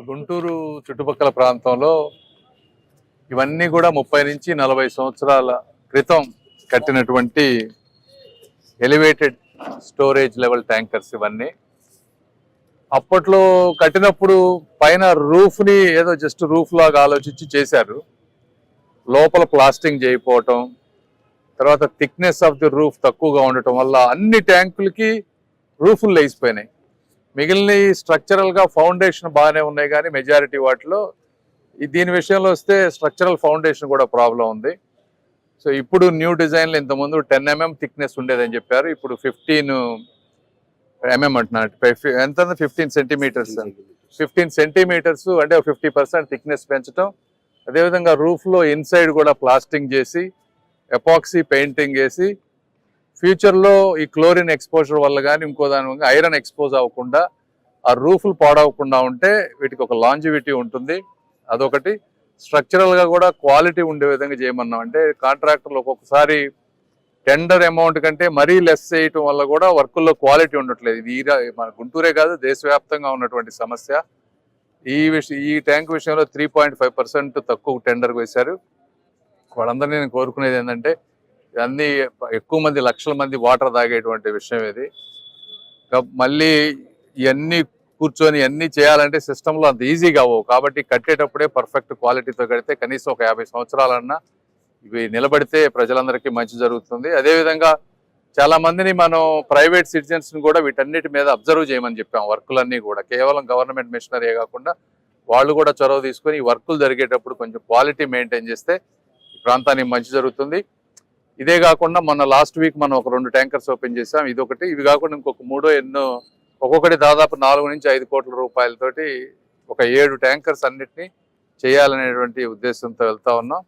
గుంటూరు చుట్టుపక్కల ప్రాంతంలో ఇవన్నీ కూడా 30 నుంచి 40 సంవత్సరాల క్రితం కట్టినటువంటి ఎలివేటెడ్ స్టోరేజ్ లెవెల్ ట్యాంకర్స్. ఇవన్నీ అప్పట్లో కట్టినప్పుడు పైన రూఫ్ని ఏదో జస్ట్ రూఫ్ లాగా ఆలోచించి చేశారు. లోపల ప్లాస్టింగ్ చేయకపోవటం, తర్వాత థిక్నెస్ ఆఫ్ ది రూఫ్ తక్కువగా ఉండటం వల్ల అన్ని ట్యాంకులకి రూఫులు లేసిపోయినాయి. మిగిలిన స్ట్రక్చరల్గా ఫౌండేషన్ బాగానే ఉన్నాయి, కానీ మెజారిటీ వాటిలో దీని విషయంలో వస్తే స్ట్రక్చరల్ ఫౌండేషన్ కూడా ప్రాబ్లం ఉంది. సో ఇప్పుడు న్యూ డిజైన్లు ఇంతకుముందు 10 mm థిక్నెస్ ఉండేదని చెప్పారు, ఇప్పుడు 15 mm అంటున్నారు. ఎంత 15 సెంటీమీటర్స్ 15 సెంటీమీటర్స్ అంటే 50% థిక్నెస్ పెంచడం. అదేవిధంగా రూఫ్లో ఇన్సైడ్ కూడా ప్లాస్టింగ్ చేసి ఎపాక్సీ పెయింటింగ్ వేసి ఫ్యూచర్లో ఈ క్లోరిన్ ఎక్స్పోజర్ వల్ల కానీ ఇంకో దాని ఐరన్ ఎక్స్పోజ్ అవ్వకుండా ఆ రూఫ్లు పాడవకుండా ఉంటే వీటికి ఒక లాంజివిటీ ఉంటుంది. అదొకటి. స్ట్రక్చరల్గా కూడా క్వాలిటీ ఉండే విధంగా చేయమన్నాం. అంటే కాంట్రాక్టర్లు ఒక్కొక్కసారి టెండర్ అమౌంట్ కంటే మరీ లెస్ చేయటం వల్ల కూడా వర్కుల్లో క్వాలిటీ ఉండట్లేదు. ఇది మన గుంటూరే కాదు, దేశవ్యాప్తంగా ఉన్నటువంటి సమస్య. ఈ ట్యాంక్ విషయంలో 3.5% తక్కువ టెండర్ వేశారు. వాళ్ళందరినీ నేను కోరుకునేది ఏంటంటే, అన్ని ఎక్కువ మంది లక్షల మంది వాటర్ తాగేటువంటి విషయం ఇది. మళ్ళీ ఇవన్నీ కూర్చొని అన్నీ చేయాలంటే సిస్టంలో అంత ఈజీగా అవ్వవు. కాబట్టి కట్టేటప్పుడే పర్ఫెక్ట్ క్వాలిటీతో కడితే కనీసం ఒక 50 సంవత్సరాలన్నా ఇవి నిలబడితే ప్రజలందరికీ మంచి జరుగుతుంది. అదేవిధంగా చాలా మందిని మనం ప్రైవేట్ సిటిజన్స్ని కూడా వీటన్నిటి మీద అబ్జర్వ్ చేయమని చెప్పాం. వర్కులన్నీ కూడా కేవలం గవర్నమెంట్ మిషనరీ కాకుండా వాళ్ళు కూడా చొరవ తీసుకొని ఈ వర్కులు జరిగేటప్పుడు కొంచెం క్వాలిటీ మెయింటైన్ చేస్తే ప్రాంతానికి మంచి జరుగుతుంది. ఇదే కాకుండా మొన్న లాస్ట్ వీక్ మనం ఒక 2 ట్యాంకర్స్ ఓపెన్ చేసాం. ఇదొకటి. ఇవి కాకుండా ఇంకొక 3 ఎన్నో, ఒక్కొక్కటి దాదాపు 4 నుంచి 5 కోట్ల రూపాయలతోటి ఒక 7 ట్యాంకర్స్ అన్నిటినీ చేయాలనేటువంటి ఉద్దేశంతో వెళ్తా ఉన్నాం.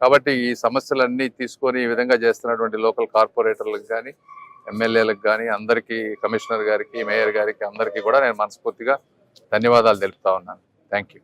కాబట్టి ఈ సమస్యలన్నీ తీసుకొని ఈ విధంగా చేస్తున్నటువంటి లోకల్ కార్పొరేటర్లకు కానీ ఎమ్మెల్యేలకు కానీ అందరికీ, కమిషనర్ గారికి, మేయర్ గారికి అందరికీ కూడా నేను మనస్ఫూర్తిగా ధన్యవాదాలు తెలుపుతా ఉన్నాను. Thank you.